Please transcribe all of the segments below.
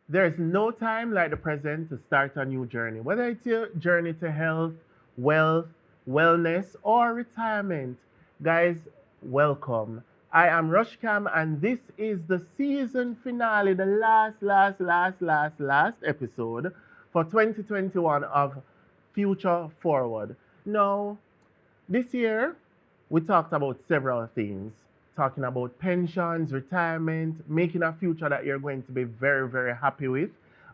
There's no time like the present to start a new journey, whether it's your journey to health, wealth, wellness, or retirement. Guys, welcome. I am Rushcam, and this is the season finale, the last episode for 2021 of Future Forward. Now, this year, we talked about several things, talking about pensions, retirement, making a future that you're going to be very, very happy with.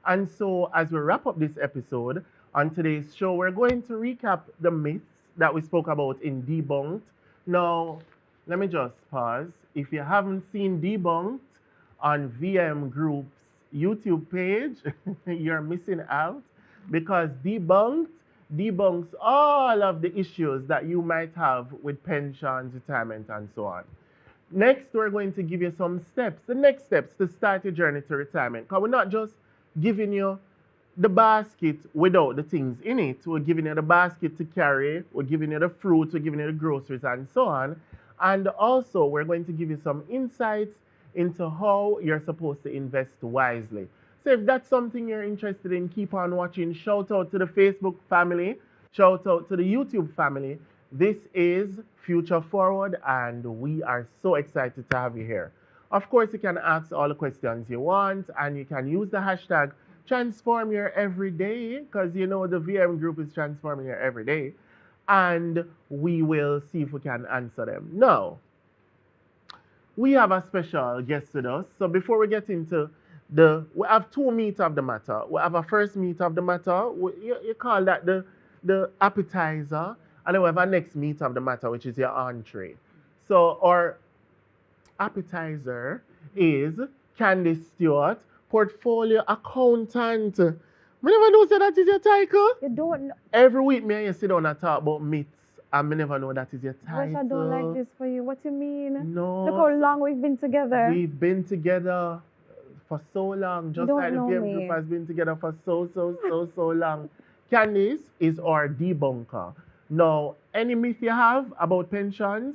And so, as we wrap up this episode, on today's show, we're going to recap the myths that we spoke about in Debunked. Now, let me just pause. If you haven't seen Debunked on VM Group's YouTube page, you're missing out because debunks all of the issues that you might have with pensions, retirement, and so on. Next, we're going to give you some steps, the next steps to start your journey to retirement. Because we're not just giving you the basket without the things in it. We're giving you the basket to carry, we're giving you the fruits, we're giving you the groceries, and so on. And also, we're going to give you some insights into how you're supposed to invest wisely. So if that's something you're interested in, keep on watching. Shout out to the Facebook family. Shout out to the YouTube family. This is Future Forward, and we are so excited to have you here. Of course, you can ask all the questions you want, and you can use the hashtag transform your everyday, because you know the VM group is transforming your everyday, and we will see if we can answer them. Now, we have a special guest with us. So before we get into we have two meat of the matter. We have a first meat of the matter. You call that the appetizer, and then we have a next meat of the matter, which is your entree. So our appetizer is Candice Stewart, portfolio accountant. Me never know say that is your title. You don't know. Every week me and you sit down and talk about myths, and me never know that is your Gosh, title. I don't like this for you. What you mean? No. Look how long we've been together. We've been together for so long, just like the VM group has been together for so long. Candice is our debunker. Now, any myth you have about pensions,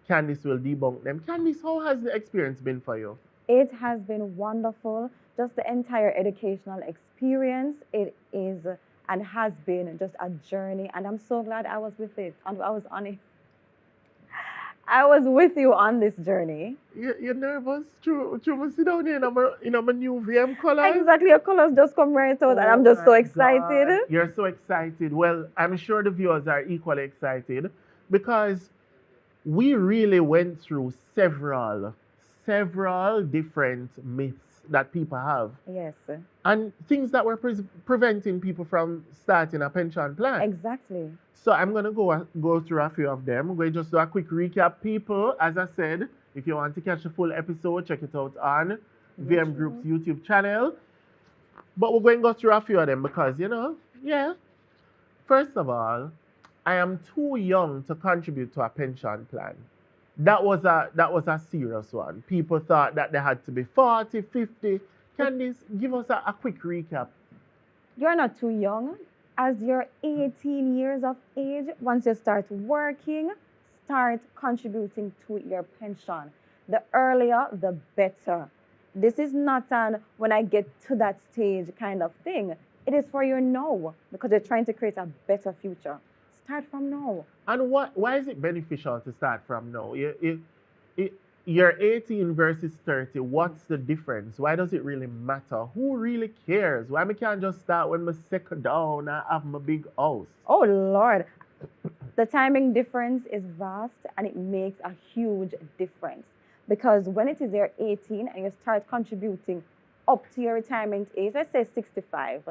Candice will debunk them. Candice, how has the experience been for you? It has been wonderful. Just the entire educational experience. It is and has been just a journey. And I'm so glad I was with it. And I was on it. I was with you on this journey. You're nervous? True, me sit down here in my new VM colors. Exactly, your colors just come right out, and I'm just so excited. God. You're so excited. Well, I'm sure the viewers are equally excited because we really went through several different myths that people have. Yes. And things that were preventing people from starting a pension plan. Exactly. So I'm going to go through a few of them. We're going to just do a quick recap. People, as I said, if you want to catch the full episode, check it out on VM Group's YouTube channel. But we're going to go through a few of them because, First of all, I am too young to contribute to a pension plan. That was a serious one. People thought that they had to be 40, 50. Candice, give us a quick recap. You're not too young. As you're 18 years of age, once you start working, start contributing to your pension. The earlier, the better. This is not an when I get to that stage kind of thing. It is for your now because you're trying to create a better future. Start from now. And why is it beneficial to start from now? You're 18 versus 30. What's the difference? Why does it really matter? Who really cares? Why me can't just start when I settle down and have my big house? Oh, Lord. The timing difference is vast and it makes a huge difference. Because when it is you're 18 and you start contributing up to your retirement age, let's say 65,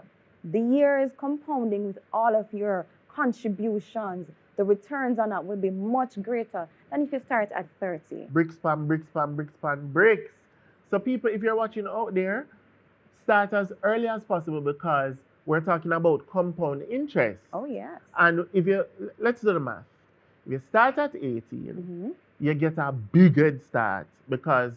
the years compounding with all of your contributions, the returns on that will be much greater than if you start at 30. Bricks pan, bricks pan, bricks pan, bricks. So people, if you're watching out there, start as early as possible because we're talking about compound interest. Oh, yes. And let's do the math. If you start at 18, you get a big head start because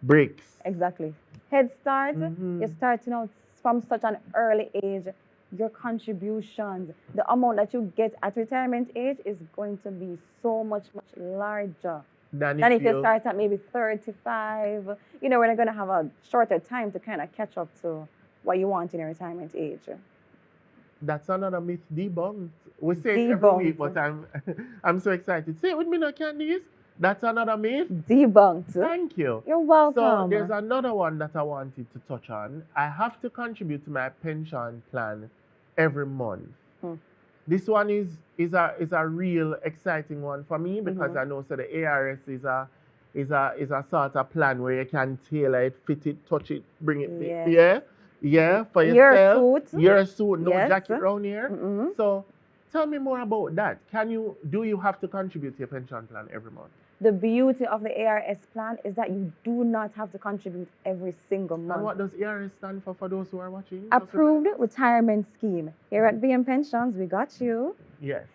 bricks. Exactly. Head start, you're starting out from such an early age. Your contributions, the amount that you get at retirement age is going to be so much larger. Than Than if if you you start at maybe 35. We're not going to have a shorter time to kind of catch up to what you want in your retirement age. That's another myth debunked. We say it every week, but Debunked. I'm so excited. Say it with me now, Candice. That's another myth. Debunked. Thank you. You're So there's welcome. another one that I wanted to touch on. I have to contribute to my pension plan every month. Hmm. This one is a real exciting one for me because Mhm. I know so the ARS is a sort of plan where you can tailor it, fit it, touch it, bring it, Yes. yeah, yeah, for Your yourself. suit. Your suit, no Yes. jacket round here. Mm-mm. So tell me more about that. Do you have to contribute to your pension plan every month? The beauty of the ARS plan is that you do not have to contribute every single And month. what does ARS stand for those who are watching? Approved retirement scheme. Here at VM Pensions, we got you. Yes.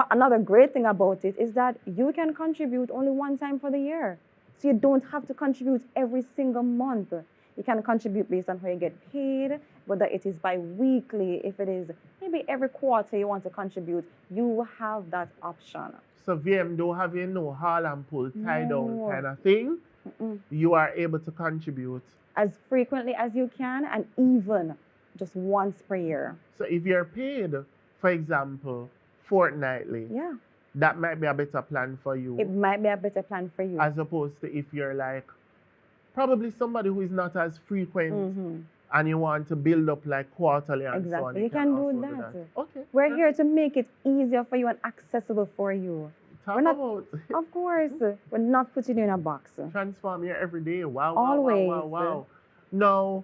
Another great thing about it is that you can contribute only one time for the year. So you don't have to contribute every single month. You can contribute based on how you get paid, whether it is bi-weekly, if it is maybe every quarter you want to contribute, you have that option. So VM don't have no haul and pull tie down No. kind of thing. Mm-mm. You are able to contribute. As frequently as you can, and even just once per year. So if you're paid, for example, fortnightly, Yeah, that might be a better plan for you it might be a better plan for you. as opposed to if you're like probably somebody who is not as frequent Mhm. and you want to build up like quarterly and so on. Exactly. You can do also that. Okay. We're yeah. here to make it easier for you and accessible for you. Talk We're not, about of course, we're not putting you in a box. transform here every day. Wow, wow, wow, Always. wow, wow. Now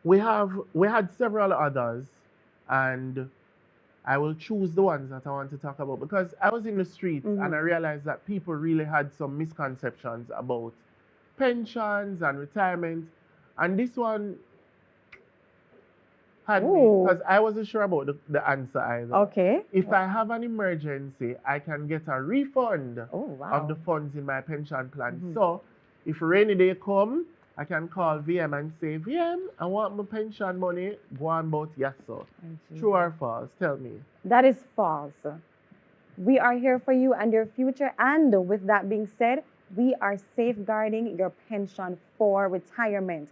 we had several others and I will choose the ones that I want to talk about because I was in the streets and I Mhm. realized that people really had some misconceptions about pensions and retirement. And this one had me Ooh. because I wasn't sure about the answer either. Okay. If I have an emergency, I can get a refund Oh, of the wow. funds in my pension plan. Mhm. So if rainy day come, I can call VM and say, VM, I want my pension money. Go on about yes, sir. True or false? Tell me. That is false. We are here for you and your future. And with that being said, we are safeguarding your pension for retirement.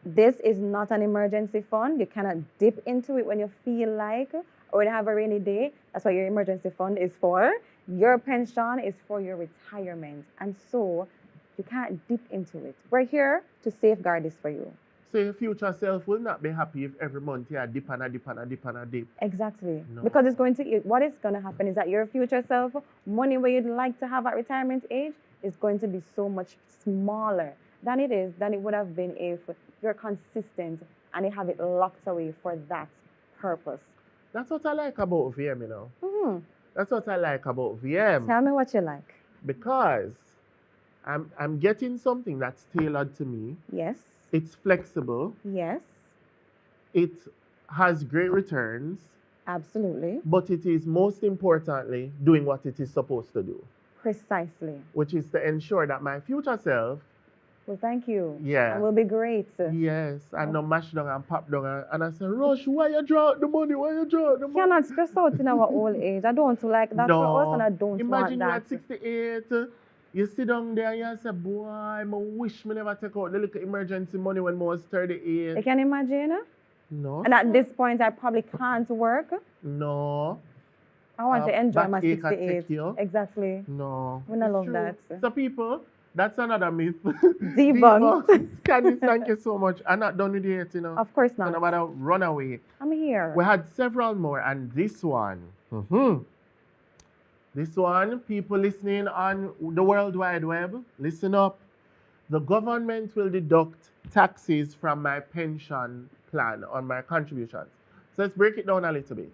This is not an emergency fund. You cannot dip into it when you feel like or when you have a rainy day. That's what your emergency fund is for. Your pension is for your retirement. And so you can't dip into it. We're here to safeguard this for you. So your future self will not be happy if every month you dip and a dip and a dip and a dip. Exactly. No. Because what is going to happen is that your future self, money where you'd like to have at retirement age, is going to be so much smaller than it would have been if you're consistent and you have it locked away for that purpose. That's what I like about VM, you know. Hmm. That's what I like about VM. Tell me what you like. Because I'm getting something that's tailored to me. Yes. It's flexible. Yes. It has great returns. Absolutely. But it is most importantly doing what it is supposed to do. Precisely. Which is to ensure that my future self. Well, thank you. Yeah. That will be great. Yes. And no mash down and pop down. And I say, Rush, why you draw out the money? Why you draw out the money? You cannot stress out in our old age. I don't like that for us, and I don't Imagine want you that. at 68. You sit down there and you say, boy, I wish me never take out the little emergency money when I was 38. You can imagine? No. And at this point, I probably can't work. No. I want to enjoy my backache attack 68. you. Exactly. No. We don't It's love true. that. So people, that's another myth. Debunked. Candice, thank you so much. I'm not done with it, you know. Of course So not. no matter run away. I'm here. We had several more, and this one. This one, people listening on the World Wide Web, listen up. The government will deduct taxes from my pension plan on my contributions. So let's break it down a little bit.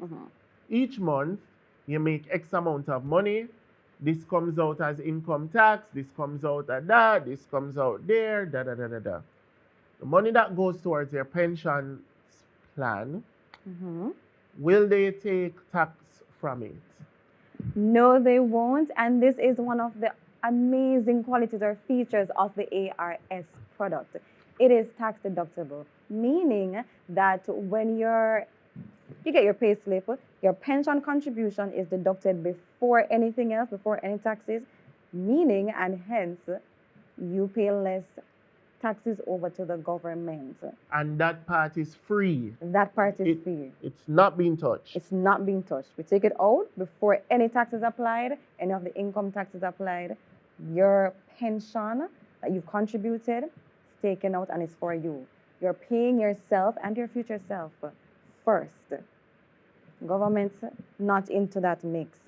Each month, you make X amount of money. This comes out as income tax. This comes out at that. This comes out there. Da da da da da. The money that goes towards your pension plan, will they take tax from it? No, they won't. And this is one of the amazing qualities or features of the ARS product. It is tax deductible, meaning that when you get your pay slip, your pension contribution is deducted before anything else, before any taxes. meaning and hence you pay less taxes over to the government. And that part is free. That part is It- free. It's not being touched. It's not being touched. We take it out before any tax is applied, any of the income tax is applied. Your pension that you've contributed is taken out and it's for you. You're paying yourself and your future self first. Government's not into that mix.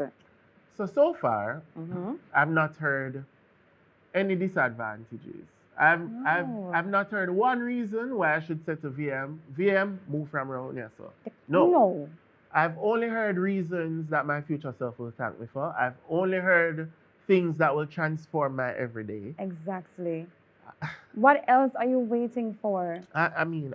So far, Mhm. I've not heard any disadvantages. I've not heard one reason why I should say to VM, move from around here, so. No. No. I've only heard reasons that my future self will thank me for. I've only heard things that will transform my everyday. Exactly. What else are you waiting for? I mean,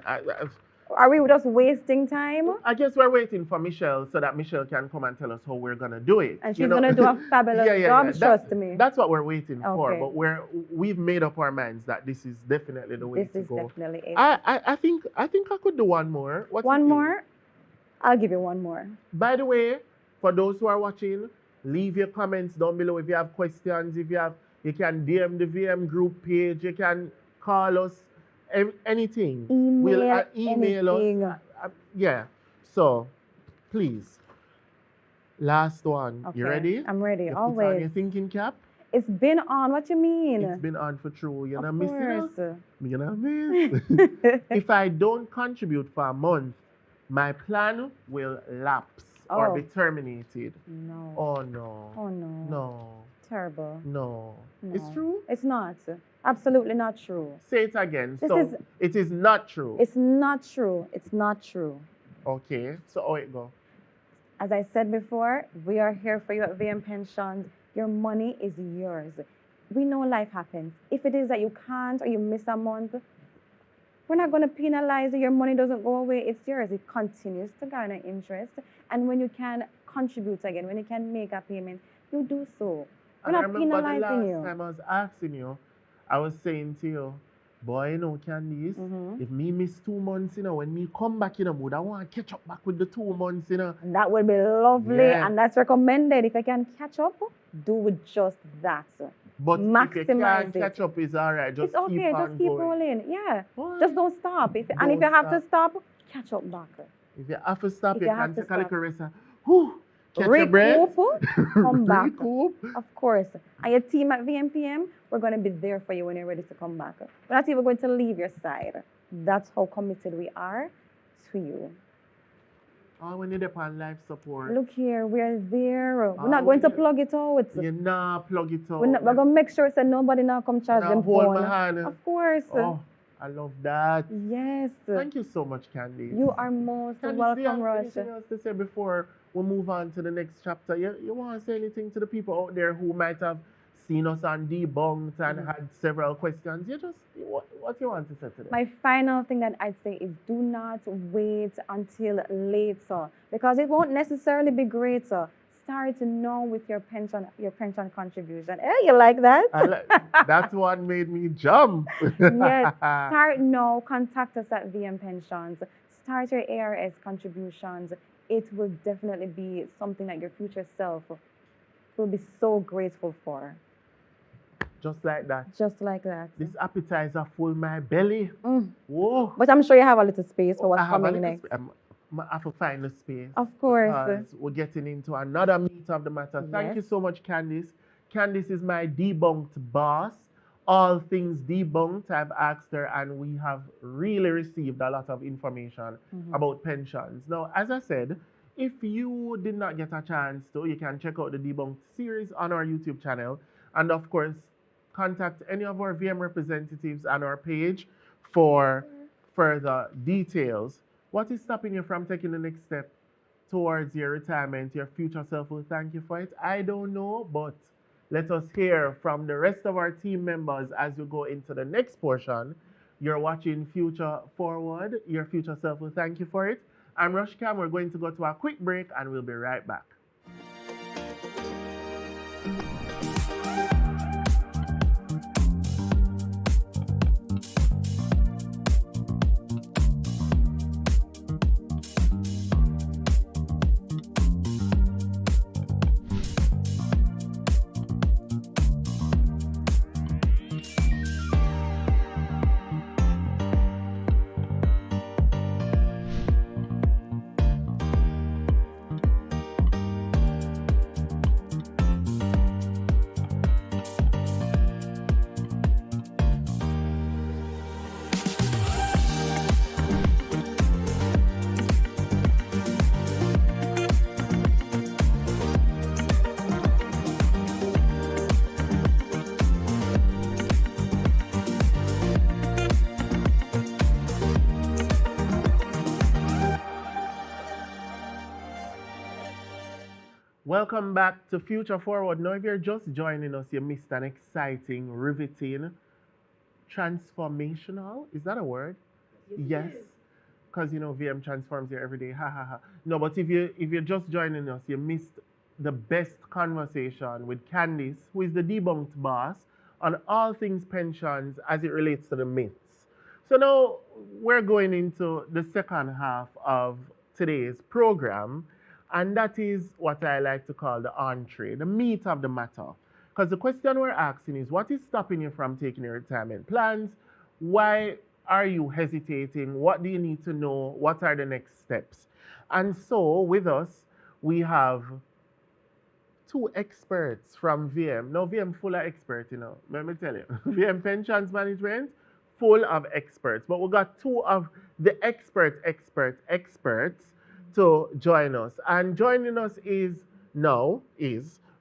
Are we just wasting time? I guess we're waiting for Michelle so that Michelle can come and tell us how we're gonna do it. And she's you know? gonna do a fabulous job, trust me. That's what we're waiting for. Okay. But we've made up our minds that this is definitely the way This to is go. definitely it. I think I could do one more. What do you One think? more? I'll give you one more. By the way, for those who are watching, leave your comments down below if you have questions. If you have, you can DM the VM group page. You can call us. Anything. Email Email anything. us. Yeah. So, please. Last one. Okay. You ready? I'm ready. You put on Always. your thinking cap. It's been on. What you mean? It's been on for true. You're Of not missing us. course. You're not miss. If I don't contribute for a month, my plan will lapse or Oh. be terminated. No. Oh no. Oh no. No. Terrible. No. No. It's true? It's not. Absolutely not true. Say it again. This So is- it is not true. It's not true. It's not true. Okay. So how it go? As I said before, we are here for you at VM Pensions. Your money is yours. We know life happens. If it is that you can't or you miss a month, we're not going to penalize you. Your money doesn't go away. It's yours. It continues to garner interest. And when you can contribute again, when you can make a payment, you do so. We're And I not remember the penalizing last you. time I was asking you, I was saying to you, boy, you know, Candice, Mhm. if me miss 2 months, you know, when me come back, you know, would I want to catch up back with the 2 months, you know? And that would be lovely. Yeah. And that's recommended. If you can catch up, do just that. But if you Maximize can't it. catch up, it's all right. Just It's okay. keep on Just keep going. rolling. Yeah. Why? Just don't stop. And if Don't you have to stop, catch up back. If you have to stop, If you you can have to take a little stop. rest. Whew, catch your breath. Recoup, come back. Recoup. Of course. And your team at VMPM, we're going to be there for you when you're ready to come back. We're not even going to leave your side. That's how committed we are to you. Oh, when you're on life support, Look here, we're there. We're Oh, not going to yeah. plug it out. you nah plug it out. We're going to make sure that nobody now come charge Now them hold phone. my hand. Of course. Oh, I love that. Yes. Thank you so much, Candice. You are most Candice, do you welcome, have Rush. anything else to say before we move on to the next chapter? You want to say anything to the people out there who might have seen us on Debunked and had several questions? What you want to say to them? My final thing that I'd say is do not wait until later because it won't necessarily be greater. Start now with your pension contribution. Hey, you like that? That one made me jump. Yes. Start now. Contact us at VM Pensions. Start your ARS contributions. It will definitely be something that your future self will be so grateful for. Just like that. Just like that. This appetizer full my belly. Mm. Whoa. But I'm sure you have a little space for what's I have a coming little next. I have to find the space. Of course. Because we're getting into another meat of the matter. Thank you Yes. so much, Candice. Candice is my debunked boss. All things debunked, I've asked her, and we have really received a lot of information about pensions. Now, as I said, if you did not get a chance to, you can check out the debunked series on our YouTube channel. And of course, contact any of our VM representatives on our page for further details. What is stopping you from taking the next step towards your retirement? Your future self will thank you for it. I don't know, but let us hear from the rest of our team members as we go into the next portion. You're watching Future Forward. Your future self will thank you for it. I'm Rush Cam. We're going to go to a quick break and we'll be right back. Welcome back to Future Forward. Now, if you're just joining us, you missed an exciting, riveting, transformational. Is that a word? Yes, because VM transforms you every day. Ha ha ha. No, but if you're just joining us, you missed the best conversation with Candice, who is the debunked boss, on all things pensions as it relates to the myths. So now we're going into the second half of today's program, and that is what I like to call the entree, the meat of the matter. Because the question we're asking is, what is stopping you from taking your retirement plans? Why are you hesitating? What do you need to know? What are the next steps? And so, with us, we have two experts from VM. Now, VM full of experts, Let me tell you. VM Pensions Management, full of experts. But we got two of the experts to join us. And joining us is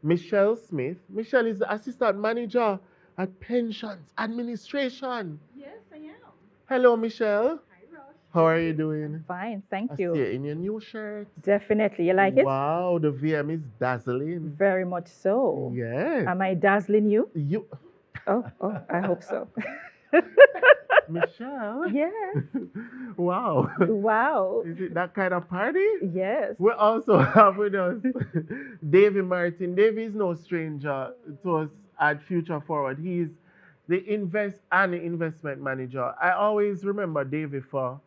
Michelle Smith. Michelle is the Assistant Manager at Pensions Administration. Yes, I am. Hello, Michelle. Hi, Rush. How are you doing? Fine, thank I see you. it in your new shirt. Definitely. You like it? Wow, the VM is dazzling. Very much so. Yes. Am I dazzling you? You, Oh, I hope so. Michelle. Yes. Wow. Wow. Is it that kind of party? Yes. We also have with us Davy Martin. Davy is no stranger to us at Future Forward. He's the investment manager. I always remember Davy for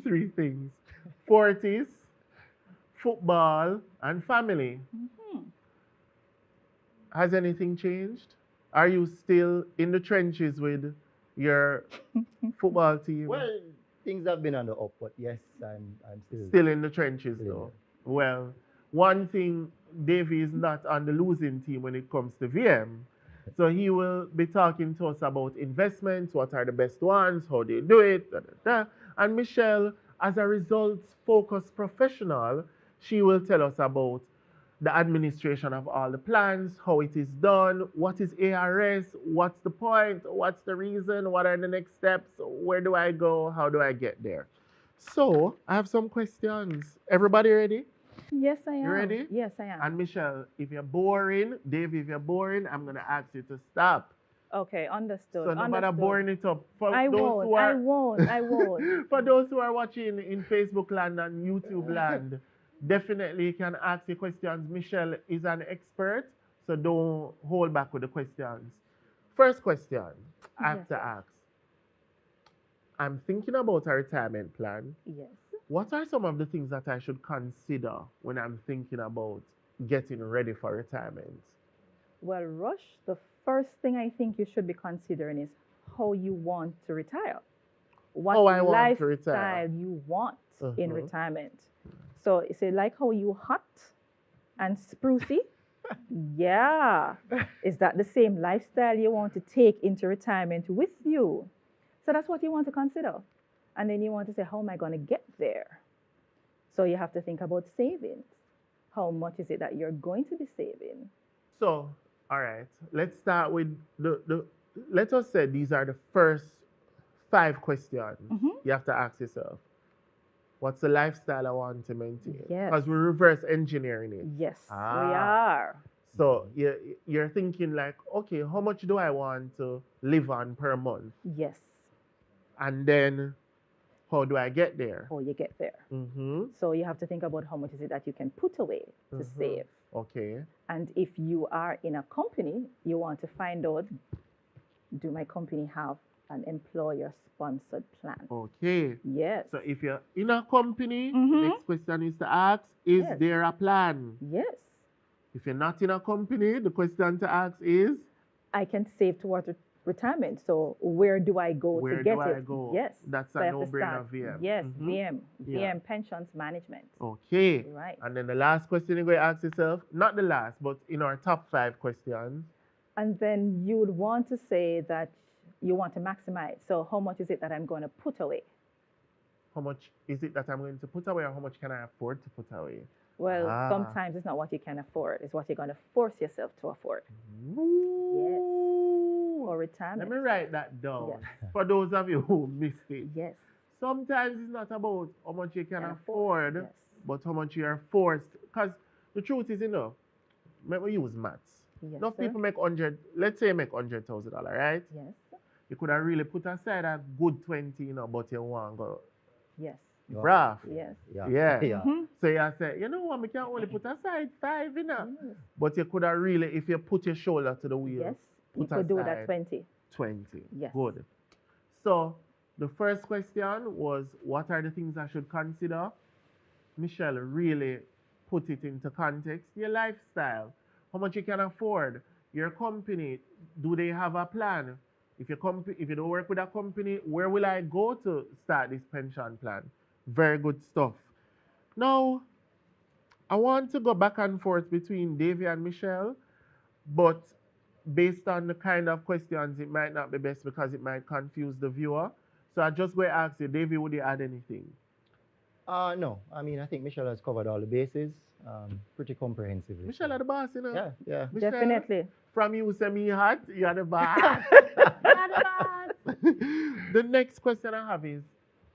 three things: 40s, football, and family. Mhm. Has anything changed? Are you still in the trenches with your football team? Well, things have been on the up, but yes, I'm Still in the trenches still in though. Well, one thing, Davey is not on the losing team when it comes to VM. So he will be talking to us about investments, what are the best ones, how they do it, da, da, da. And Michelle, as a results focused professional, she will tell us about the administration of all the plans, how it is done, what is ARS, what's the point, what's the reason, what are the next steps, where do I go, how do I get there. So, I have some questions. Everybody ready? Yes, I am. You ready? Yes, I am. And Michelle, if you're boring, Dave, if you're boring, I'm gonna ask you to stop. Okay, understood. So no matter Understood. boring it up. For I those won't. who I are won't. I won't. for those who are watching in Facebook land and YouTube land, definitely you can ask your questions. Michelle is an expert, so don't hold back with the questions. First question I have Yes. to ask. I'm thinking about a retirement plan. Yes. What are some of the things that I should consider when I'm thinking about getting ready for retirement? Well, Rush, the first thing I think you should be considering is how you want to retire. What How I want to retire. lifestyle you want in Mhm. retirement. So, is it like how you hot and sprucey? Yeah. Is that the same lifestyle you want to take into retirement with you? So that's what you want to consider. And then you want to say, how am I going to get there? So you have to think about savings. How much is it that you're going to be saving? So, all right, let's start with the let us say these are the first five questions Mhm. you have to ask yourself. What's the lifestyle I want to maintain? Yes. Because we're reverse engineering it. Yes, we Ah. are. So you're thinking like, okay, how much do I want to live on per month? Yes. And then how do I get there? How you get there. Mm-hmm. So you have to think about how much is it that you can put away to Mhm. save. Okay. And if you are in a company, you want to find out, do my company have an employer sponsored plan? Okay. Yes. So if you're in a company, the Mhm. next question is to ask, is Yes. there a plan? Yes. If you're not in a company, the question to ask is, I can save towards retirement. So where do I go where to get do it? I go? Yes. That's So a I have to no-brainer, start. VM. Yes, Mhm. VM. Yeah. VM pensions management. Okay. Right. And then the last question you're going to ask yourself, not the last, but in our top five questions, And then you would want to say that you want to maximize. So how much is it that I'm going to put away? how much is it that I'm going to put away or how much can I afford to put away? Well, Ah. sometimes it's not what you can afford, it's what you're going to force yourself to afford Ooh. for Let retirement. me write that down. Yes. For those of you who missed it. Yes. Sometimes it's not about how much you can Can afford, Yes. but how much you are forced. Because The truth is, let me use maths. Yes, Enough sir. people make 100, let's say you make $100,000, right? Yes. You could have really put aside a good 20, but you want to go Yes. You want- rough. Yes. Yeah. Yeah. Yeah. Mm-hmm. So you say, you know what, we can only put aside five, Yes. But you could have really, if you put your shoulder to the wheel, Yes. You put could do that aside 20. 20. Yes. Good. So the first question was, what are the things I should consider? Michelle really put it into context. Your lifestyle, how much you can afford, your company, do they have a plan? If you don't work with a company, where will I go to start this pension plan? Very good stuff. Now, I want to go back and forth between Davy and Michelle, but based on the kind of questions, it might not be best because it might confuse the viewer. So I just going to ask you, Davy, would you add anything? No. I mean, I think Michelle has covered all the bases, pretty comprehensively. Michelle are the boss, Yeah. Yeah. Michelle, Definitely. from you say me hot, you're the boss. You're the boss. The next question I have is,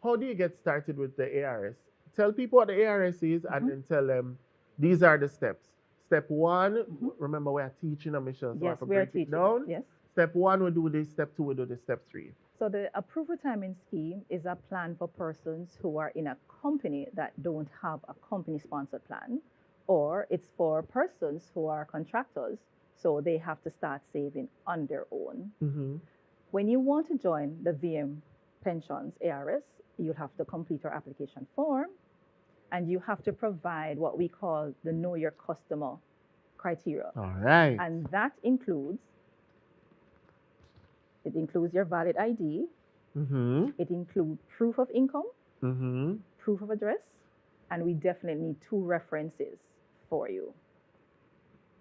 how do you get started with the ARS? Tell people what the ARS is and then tell them these are the steps. Step one, remember we are teaching Michelle, so I have Yes, to we are break it teaching. down. Yes. Step one, we do this. Step two, we do this. Step three. So the approved retirement scheme is a plan for persons who are in a company that don't have a company sponsored plan, or it's for persons who are contractors, so they have to start saving on their own. Mm-hmm. When you want to join the VM Pensions ARS, you'll have to complete your application form and you have to provide what we call the Know Your Customer criteria. All right. And that includes your valid ID, Mm-hmm. it includes proof of income, Mm-hmm. proof of address, and we definitely need 2 references for you.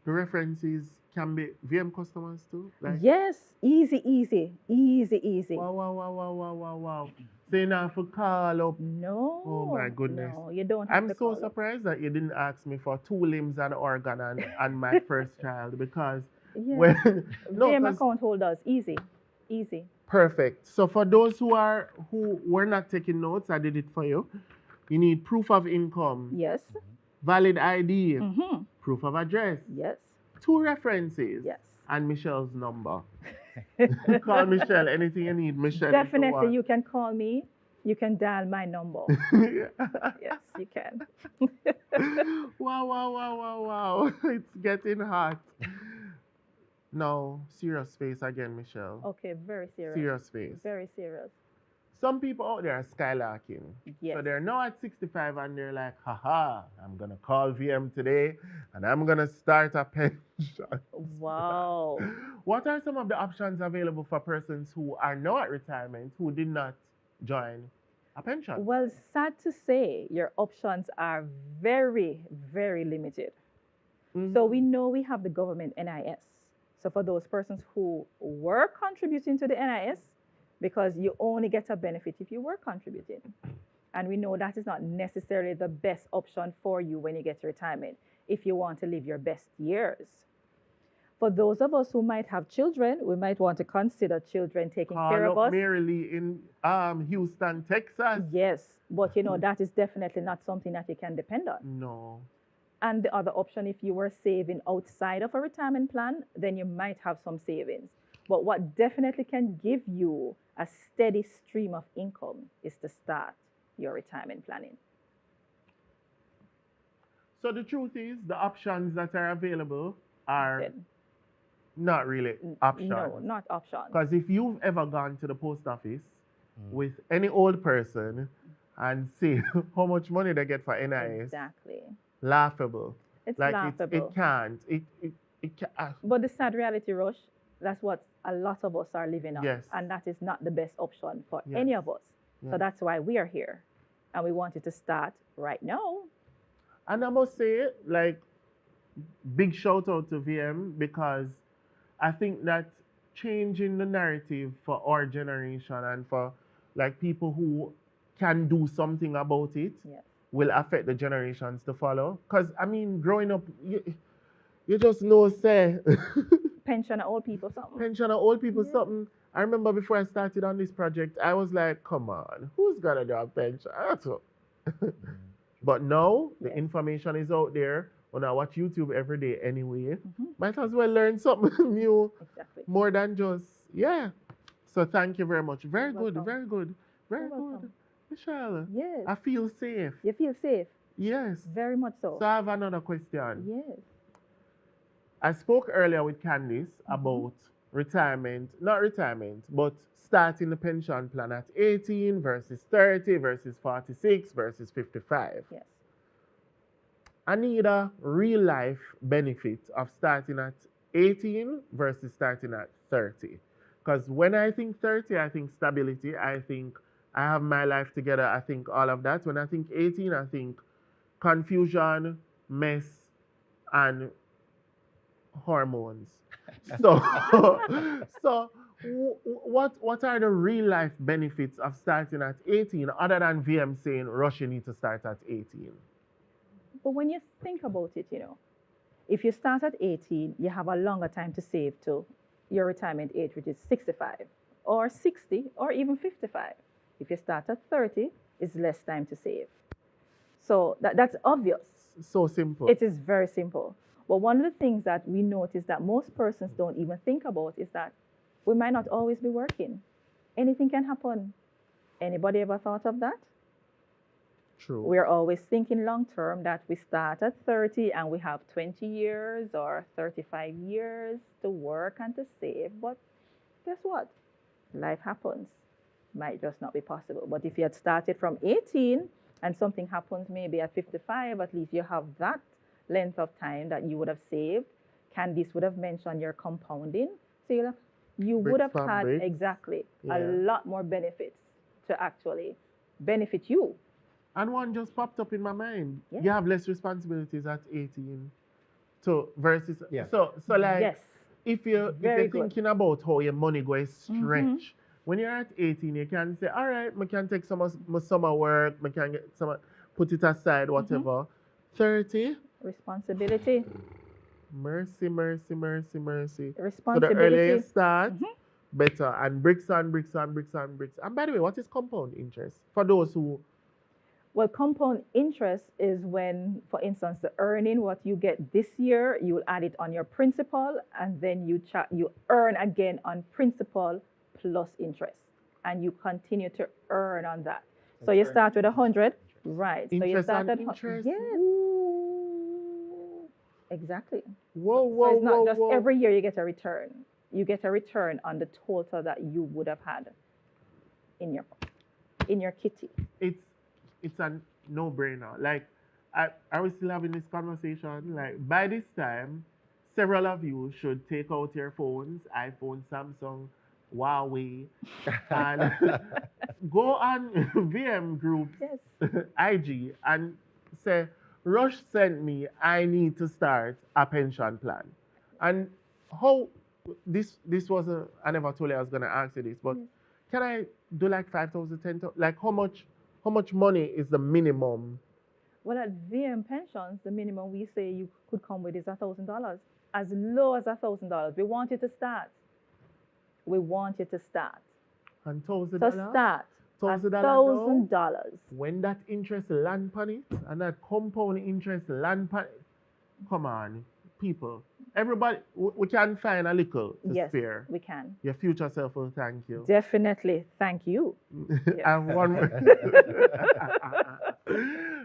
The references can be VM customers too. Like, Yes, easy, easy, easy, easy. wow, wow, wow, wow, wow, wow, wow. So you have to call up. No. Oh my goodness. No, you don't have I'm to so call up. surprised that you didn't ask me for 2 limbs and organ and my first child because Yeah. when no, VM 'cause- account holders, easy, easy. perfect. So for those who were not taking notes, I did it for you. You need proof of income, Yes. valid ID, Mm-hmm. proof of address, Yes. 2 references, Yes. and Michelle's number. Call Michelle. Anything you need, Michelle. Definitely, you can call me. You can dial my number. Yes, you can. Wow, wow, wow, wow, wow. It's getting hot. No, serious face again, Michelle. Okay, very serious. Serious face. Very serious. Some people out there are skylarking. Yes. So they're now at 65 and they're like, haha, I'm going to call VM today and I'm going to start a pension. Wow. What are some of the options available for persons who are now at retirement who did not join a pension? Well, sad to say, your options are very, very limited. Mhm. So we know we have the government NIS. So for those persons who were contributing to the NIS, because you only get a benefit if you were contributing. And we know that is not necessarily the best option for you when you get to retirement, if you want to live your best years. For those of us who might have children, we might want to consider children taking care of Call up us. Mary Lee in Houston, Texas. Yes, but that is definitely not something that you can depend on. No. And the other option, if you were saving outside of a retirement plan, then you might have some savings. But what definitely can give you a steady stream of income is to start your retirement planning. So the truth is, the options that are available are Then, not really options. No, not options. Because if you've ever gone to the post office with any old person and see how much money they get for NIS, Exactly. laughable. It's Like laughable. it can't. It can't. But the sad reality, Rush, that's what a lot of us are living on. Yes. And that is not the best option for Yes. any of us. Yes. So that's why we are here. And we wanted to start right now. And I must say, like, big shout out to VM because I think that changing the narrative for our generation and for like people who can do something about it Yes. will affect the generations to follow. Because I mean, growing up, you just know, say, Pension old people something. pension of old people Yeah. something. I remember before I started on this project, I was like, come on, who's gonna do a pension? That's what. But now the Yes. information is out there. When I watch YouTube every day anyway, Mhm. might as well learn something new Exactly. more than just, yeah. So thank you very much. You're Very good, welcome. very good, You're very good. welcome. Michelle, Yes. I feel safe. You feel safe. Yes. Very much so. So I have another question. Yes. I spoke earlier with Candice Mhm. about retirement, not retirement, but starting the pension plan at 18 versus 30 versus 46 versus 55. Yes. I need a real life benefit of starting at 18 versus starting at 30. Because when I think 30, I think stability. I think I have my life together. I think all of that. When I think 18, I think confusion, mess, and hormones. So, so what are the real life benefits of starting at 18 other than VM saying Rush you need to start at 18? But when you think about it, if you start at 18, you have a longer time to save to your retirement age, which is 65 or 60 or even 55. If you start at 30, it's less time to save. So that's obvious. So simple. It is very simple. But one of the things that we notice that most persons don't even think about is that we might not always be working. Anything can happen. Anybody ever thought of that? True. We're always thinking long term that we start at 30 and we have 20 years or 35 years to work and to save. But guess what? Life happens. Might just not be possible. But if you had started from 18 and something happens maybe at 55, at least you have that length of time that you would have saved. Candice would have mentioned your compounding. So you would Bricks have from had bricks. exactly a Yeah. lot more benefits to actually benefit you. And one just popped up in my mind. Yeah. You have less responsibilities at 18. So versus Yeah. so like Yes. if you're Very good. thinking about how your money going Mhm. stretch, when you're at 18, you can say, all right, I can take some of my summer work, I can get some put it aside, whatever. 30, Responsibility. mercy, mercy, mercy, mercy. So the earlier you Responsibility. start, Mhm. better. And bricks on bricks on bricks on bricks. And by the way, what is compound interest? For those who Well, compound interest is when, for instance, the earning what you get this year, you will add it on your principal, and then you earn again on principal plus interest, and you continue to earn on that. So It's you earned start with interest 100, on interest. right? So you interest start on at interest. yes, Ooh. exactly. Whoa, So whoa, it's not whoa, just whoa. every year you get a return. You get a return on the total that you would have had in your kitty. it's it's a no-brainer. Like I was still having this conversation. Like by this time, several of you should take out your phones, iPhone, Samsung, Huawei, and go on VM groups, Yes. IG, and say, Rush sent me, I need to start a pension plan. And how this was a, I never told you I was gonna ask you this, but Yes. can I do like 5,000, 10,000? Like how much money is the minimum? Well, at VM pensions, the minimum we say you could come with is $1,000, as low as $1,000. We want you to start. We want you to start. And thousand So dollar? start a $1,000 now? thousand dollars. When that interest land on it and that compound interest land on it, come on, people. Everybody, we can find a little to Yes, spare. we can. Your future self will thank you. Definitely. Thank you. Yes. And one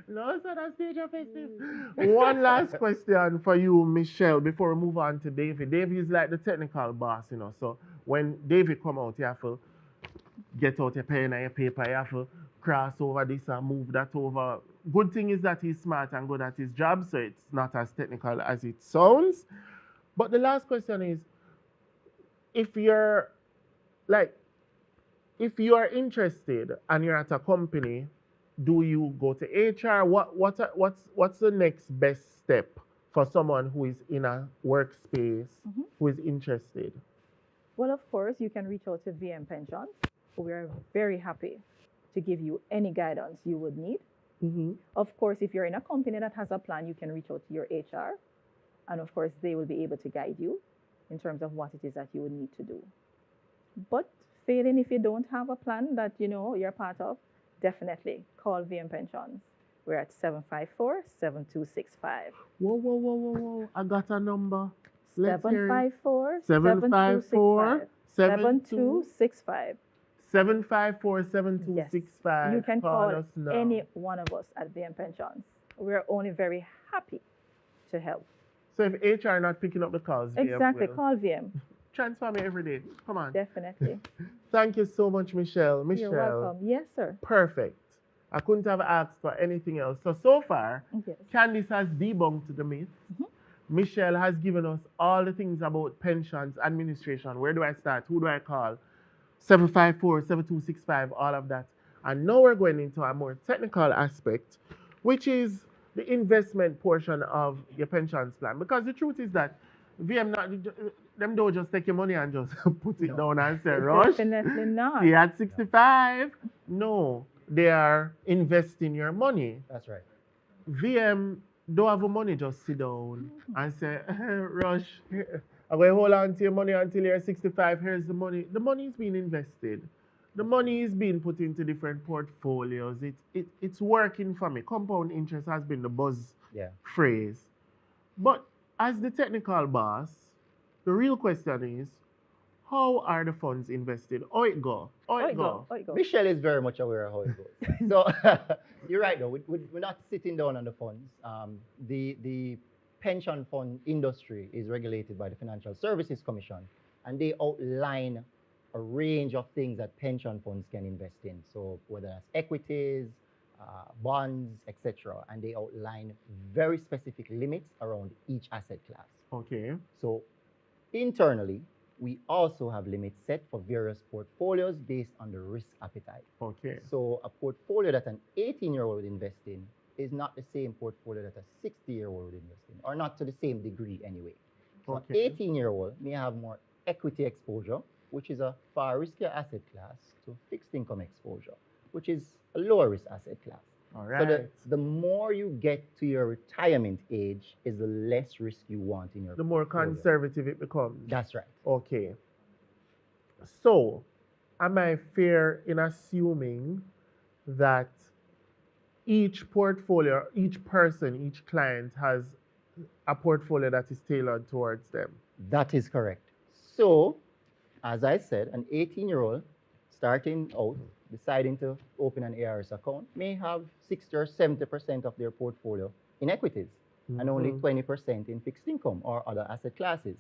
no, so that's stage offensive. One last question for you, Michelle, before we move on to David. David is like the technical boss, you know. So when David come out, you have to get out your pen and your paper, you have to cross over this and move that over. Good thing is that he's smart and good at his job, so it's not as technical as it sounds. But the last question is, if you're like if you are interested and you're at a company, do you go to HR? What's the next best step for someone who is in a workspace Mhm. who is interested? Well, of course, you can reach out to VM Pensions. We are very happy to give you any guidance you would need. Mm-hmm. Of course, if you're in a company that has a plan, you can reach out to your HR. And of course, they will be able to guide you in terms of what it is that you would need to do. But failing if you don't have a plan that you're part of, definitely call VM Pensions. We're at 754-7265. Whoa, whoa, whoa, whoa, whoa. I got a number. Let's hear it. 754 754 72 7265. 754 Yes. 7265. You can Call call us now. any one of us at VM Pensions. We're only very happy to help. So if HR not picking up the calls, VM Exactly. will. Call VM. Transfer me every day. Come on. Definitely. Thank you so much, Michelle. You're welcome. Yes, sir. Perfect. I couldn't have asked for anything else. So far, Yes. Candice has debunked the myth. Michelle has given us all the things about pensions administration. Where do I start? Who do I call? 754 7265, all of that. And now we're going into a more technical aspect, which is the investment portion of your pensions plan. Because the truth is that VM not them don't just take your money and just put it down and say rush. Definitely not. See at 65. No, they are investing your money. That's right. VM don't have the money just sit down and say, rush. I'm going to hold on to your money until you're 65. Here's the money. The money is being invested. The money is being put into different portfolios. It's working for me. Compound interest has been the buzz Yeah. phrase. But as the technical boss, the real question is, how are the funds invested? How it go? How it go? Michelle is very much aware of how it goes. So you're right, though. We're not sitting down on the funds. The pension fund industry is regulated by the Financial Services Commission, and they outline a range of things that pension funds can invest in. So whether that's equities, bonds, etc., and they outline very specific limits around each asset class. Okay. So internally, we also have limits set for various portfolios based on the risk appetite. Okay. So a portfolio that an 18-year-old would invest in is not the same portfolio that a 60-year-old would invest in, or not to the same degree anyway. So an 18-year-old may have more equity exposure, which is a far riskier asset class, to fixed income exposure, which is a lower risk asset class. All right. So the more you get to your retirement age is the less risk you want in your the more portfolio. conservative it becomes. That's right. Okay. So, am I fair in assuming that each portfolio, each person, each client has a portfolio that is tailored towards them? That is correct. So, as I said, an 18-year-old starting out, deciding to open an ARS account, may have 60 or 70% of their portfolio in equities and only 20% in fixed income or other asset classes,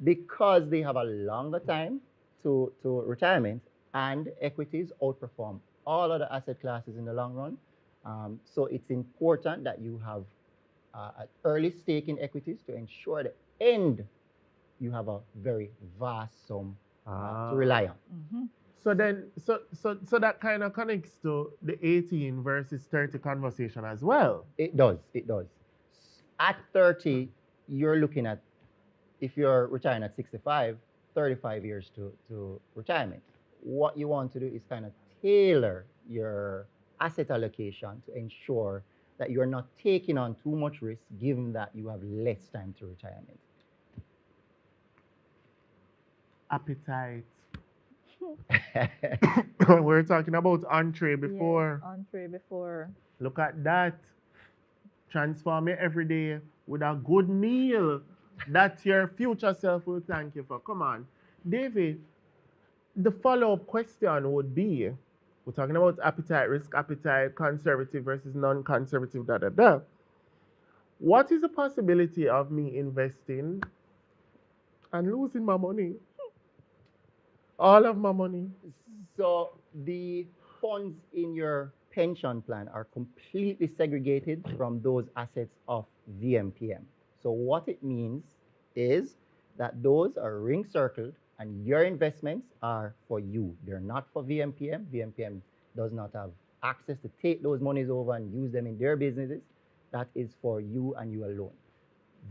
because they have a longer time to retirement, and equities outperform all other asset classes in the long run. So it's important that you have an early stake in equities to ensure at the end you have a very vast sum to rely on. So then, so that kind of connects to the 18 versus 30 conversation as well. It does. At 30, you're looking at, if you're retiring at 65, 35 years to retirement. What you want to do is kind of tailor your asset allocation to ensure that you're not taking on too much risk, given that you have less time to retirement. Appetite. We were talking about entree before. Yes, entree before. Look at that. Transform it every day with a good meal that your future self will thank you for. Come on. David, the follow-up question would be, we're talking about appetite, risk appetite, conservative versus non-conservative, da da da. What is the possibility of me investing and losing my money? All of my money. So the funds in your pension plan are completely segregated from those assets of VMPM. So what it means is that those are ring circled and your investments are for you. They're not for VMPM. VMPM does not have access to take those monies over and use them in their businesses. That is for you and you alone.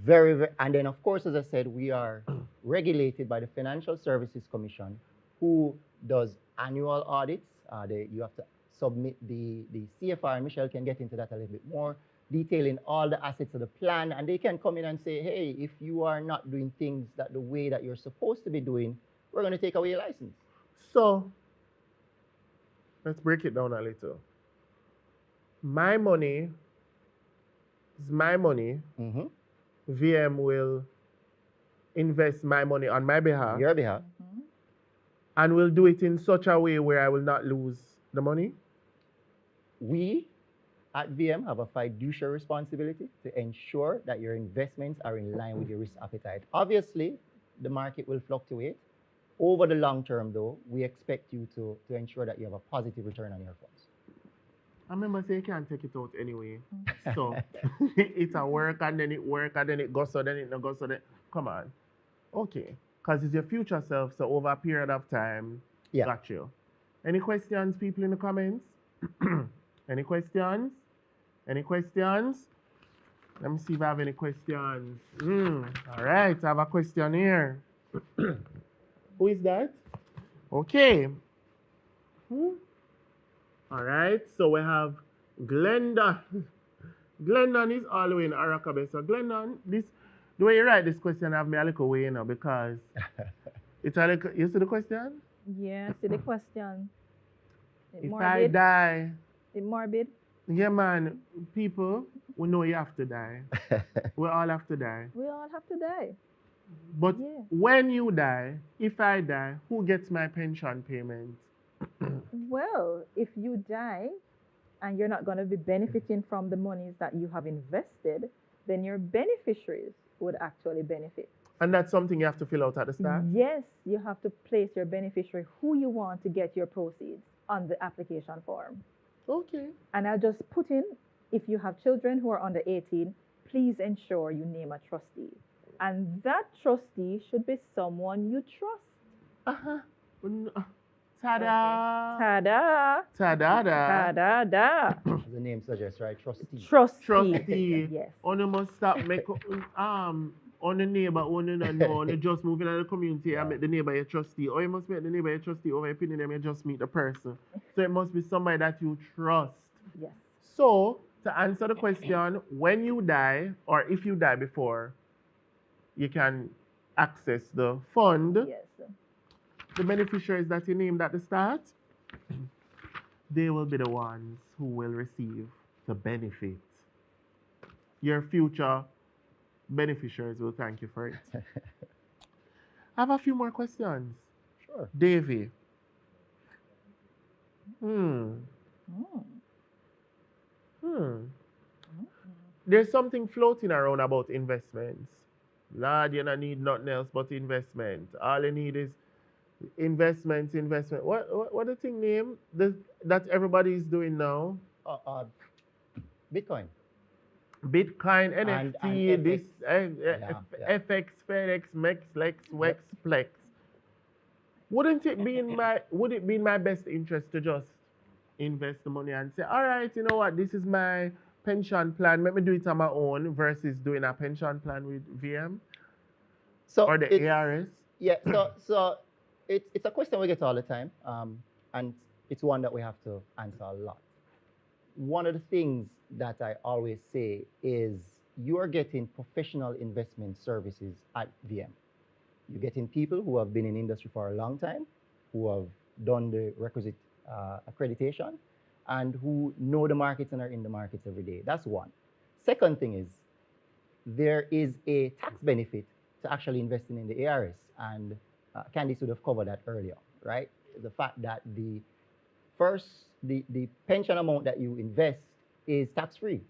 Very, and then of course, as I said, we are regulated by the Financial Services Commission, who does annual audits. You have to submit the CFR, and Michelle can get into that a little bit more, detailing all the assets of the plan, and they can come in and say, hey, if you are not doing things the way that you're supposed to be doing, we're going to take away your license. So, let's break it down a little. My money my money, Mm-hmm. VM will invest my money on my behalf Your behalf. Mhm. and will do it in such a way where I will not lose the money. We at VM have a fiduciary responsibility to ensure that your investments are in line with your risk appetite. Obviously, the market will fluctuate. Over the long term, though, we expect you to ensure that you have a positive return on your funds. I remember say you can't take it out anyway. Mhm. So it's a work and then it work and then it goes so then it no goes so then come on. Okay. Because it's your future self, so over a period of time, Yeah. got you. Any questions, people in the comments? Any questions? Any questions? Let me see if I have any questions. All right, I have a question here. Who is that? Okay. Hmm. All right, so we have Glendon. Glendon is all the way in Arakabe. So Glendon, this the way you write this question have me a little way, because it's a little, you see the question? Yeah, see the question. It If I morbid. die, It morbid. yeah man, people, we know you have to die. We all have to die. We all have to die. But Yeah. when you die, if I die, who gets my pension payment? Well, if you die and you're not going to be benefiting from the monies that you have invested, then your beneficiaries would actually benefit. And that's something you have to fill out at the start? Yes, you have to place your beneficiary who you want to get your proceeds on the application form. Okay. And I'll just put in, if you have children who are under 18, please ensure you name a trustee. And that trustee should be someone you trust. Uh-huh. Ta-da! Ta-da! Ta-da-da! Ta-da-da! The name suggests, right? Trustee. Trustee. Trustee. Yes. On you must stop make on the neighbor on you don't know, on you just moving in the community and make the neighbor your trustee. Or you must make the neighbor your trustee over pinning them, you just meet the person. So it must be somebody that you trust. Yes. So to answer the question, when you die, or if you die before, you can access the fund. Yes. The beneficiaries that you named at the start, they will be the ones who will receive the benefit. Your future beneficiaries will thank you for it. I have a few more questions. Sure. Davy. Hmm. Mm. Hmm. There's something floating around about investments. Lord, you don't need nothing else but investment. All you need is investment, investment. What the thing name that everybody is doing now? Uh, uh, Bitcoin Bitcoin, and NFT, FX. this Yeah, yeah. FX, FedEx, Mex, Lex, Wex, Plex. Would it be in my best interest to just invest the money and say, all right, you know what, this is my pension plan. Let me do it on my own versus doing a pension plan with VM So or the it's ARS? yeah. So it's a question we get all the time, and it's one that we have to answer a lot. One of the things that I always say is you are getting professional investment services at VM. You're getting people who have been in industry for a long time, who have done the requisite accreditation, and who know the markets and are in the markets every day. That's one. Second thing is there is a tax benefit to actually investing in the ARS, and Candice would have covered that earlier, right? The fact that the pension amount that you invest is tax-free,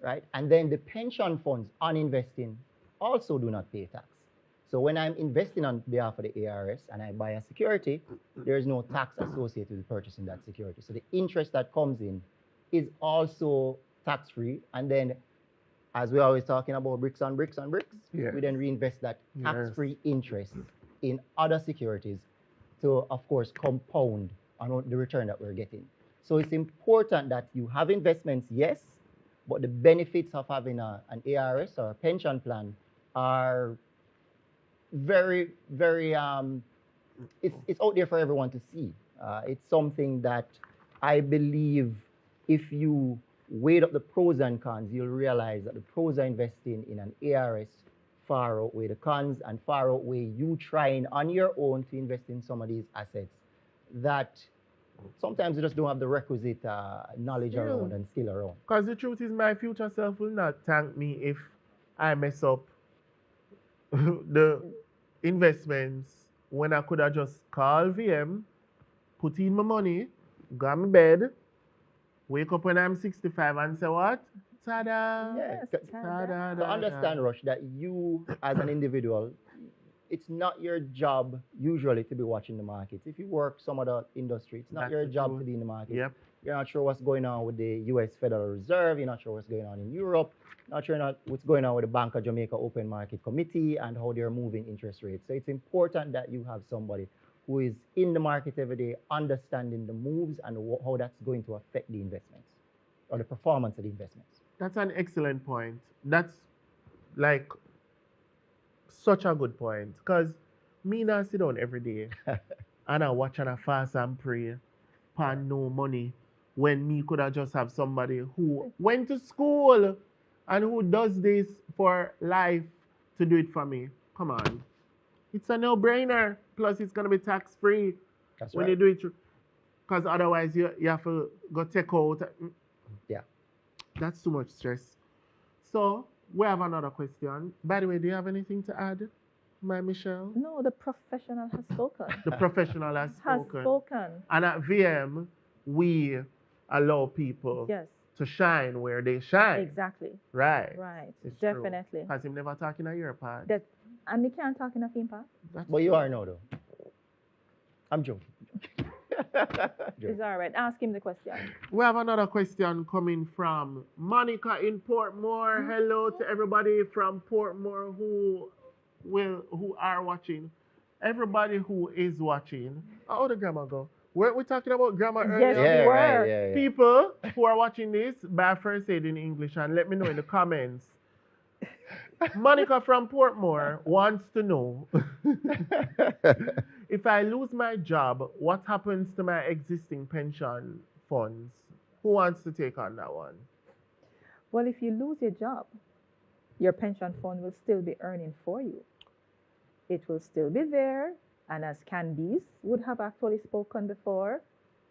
right? And then the pension funds on investing also do not pay tax. So when I'm investing on behalf of the ARS and I buy a security, there is no tax associated with purchasing that security. So the interest that comes in is also tax-free. And then, as we're always talking about bricks on bricks on bricks, Yes. we then reinvest that Yes. tax-free interest in other securities to, of course, compound on the return that we're getting. So it's important that you have investments, yes, but the benefits of having an ARS or a pension plan are very, very, it's out there for everyone to see. It's something that I believe if you weigh up the pros and cons, you'll realize that the pros are investing in an ARS far outweigh the cons and far outweigh you trying on your own to invest in some of these assets that sometimes you just don't have the requisite knowledge around Still, and skill around. because the truth is, my future self will not thank me if I mess up the investments when I could have just called VM, put in my money, got my bed, wake up when I'm 65 and say what? Ta-da! Yeah. Yes, Ta-da, So da, da. understand, Rush, that you as an individual, it's not your job usually to be watching the markets. If you work some other industry, it's not That's your the job truth. to be in the market. Yep. You're not sure what's going on with the U.S. Federal Reserve. You're not sure what's going on in Europe. Not sure what's going on with the Bank of Jamaica Open Market Committee and how they're moving interest rates. So it's important that you have somebody who is in the market every day, understanding the moves and how that's going to affect the investments or the performance of the investments. That's an excellent point. That's like such a good point. Because me now sit down every day and I watch and I fast and pray pan no money when me could have just have somebody who went to school and who does this for life to do it for me. Come on. It's a no-brainer. Plus it's gonna be tax-free That's when right. you do it. Because otherwise you have to go take out. Yeah. That's too much stress. So we have another question. By the way, do you have anything to add, my Michelle? No, the professional has spoken. The professional has Has spoken. spoken. And at VM, we allow people Yes, to shine where they shine. exactly. Right. Right. It's Definitely. Because him never talking a your part. That and they can't talk enough impact. That's But you true. are now, though. I'm joking. It's all right. Ask him the question. We have another question coming from Monica in Portmore. Hello to everybody from Portmore who are watching. Everybody who is watching. How the grammar go? Weren't we talking about grammar Yes, earlier? we Yeah, were. right. Yeah, yeah. People who are watching this, by first say it in English and let me know in the comments. Monica from Portmore wants to know if I lose my job, what happens to my existing pension funds? Who wants to take on that one? Well, if you lose your job, your pension fund will still be earning for you. It will still be there. And as Candice would have actually spoken before,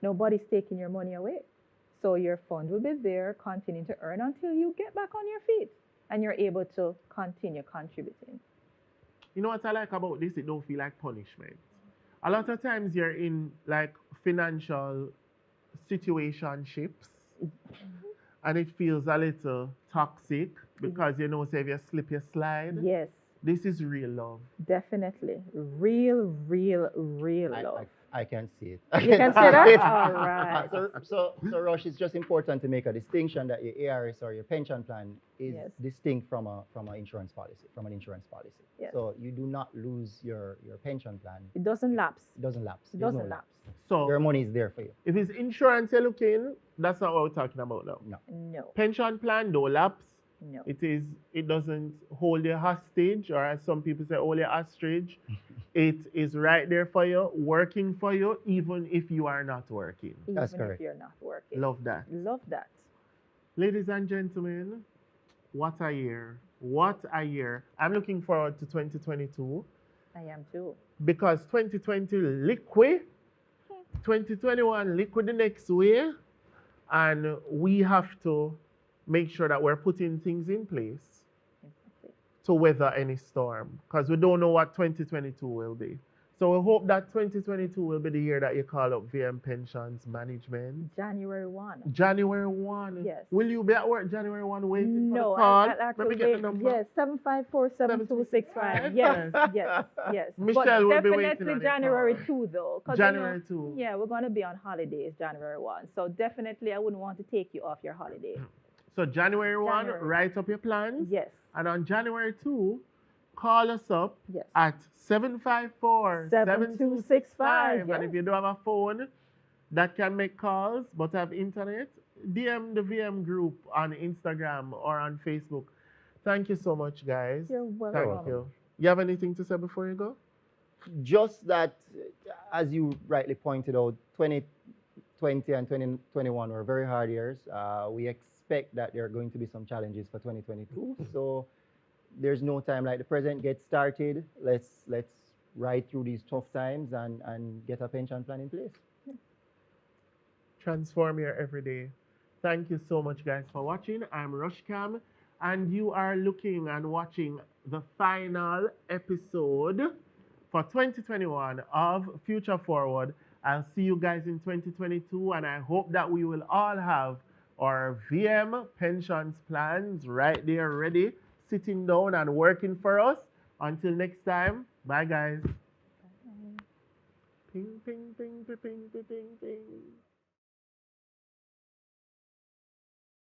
nobody's taking your money away. So your fund will be there, continuing to earn until you get back on your feet and you're able to continue contributing. You know what I like about this? It don't feel like punishment. A lot of times you're in like financial situationships and it feels a little toxic because you know, say if you slip, you slide. Yes, This is real love. definitely. Real, real, real love. I can see it. You can see that? All right. So Rush, it's just important to make a distinction that your ARS or your pension plan is Yes. distinct from an insurance policy, Yes. So you do not lose your pension plan. It doesn't lapse. It doesn't lapse. It There's no doesn't lapse. So Your money is there for you. if it's insurance you're looking, that's not what we're talking about now. No. No, Pension plan, no lapse. no. It doesn't hold you hostage, or as some people say, hold you hostage. It is right there for you, working for you, even if you are not working. That's Even if correct. you're not working. Love that. Love that. Ladies and gentlemen, what a year. What a year. I'm looking forward to 2022 I am too. because 2020 liquid, 2021 liquid the next way, and we have to make sure that we're putting things in place Exactly. to weather any storm because we don't know what 2022 will be. So we hope that 2022 will be the year that you call up VM Pensions Management. January 1. January 1. Yes. Will you be at work January 1 waiting No, for the call? I'll Let actually me get the wait. number. Yes, 754-7265. Yes, yes, yes. Michelle but will be definitely waiting on your January call. 2 though. 'cause January 2. Yeah, we're going to be on holidays January 1. So definitely I wouldn't want to take you off your holiday. So January 1, January. write up your plans. Yes, And on January 2, call us up yes. at 754-7265. And yes. if you don't have a phone that can make calls but have internet, DM the VM group on Instagram or on Facebook. Thank you so much, guys. You're welcome. Thank you. You have anything to say before you go? Just that, as you rightly pointed out, 2020 and 2021 were very hard years. We expect that there are going to be some challenges for 2022. So there's no time like the present. Get started. Let's ride through these tough times and get a pension plan in place. transform your everyday. Thank you so much, guys, for watching. I'm Rushcam, and you are looking and watching the final episode for 2021 of Future Forward. I'll see you guys in 2022, and I hope that we will all have our VM pensions plans right there ready, sitting down and working for us. Until next time, bye, guys. Ping, ping, ping, ping, ping, ping, ping.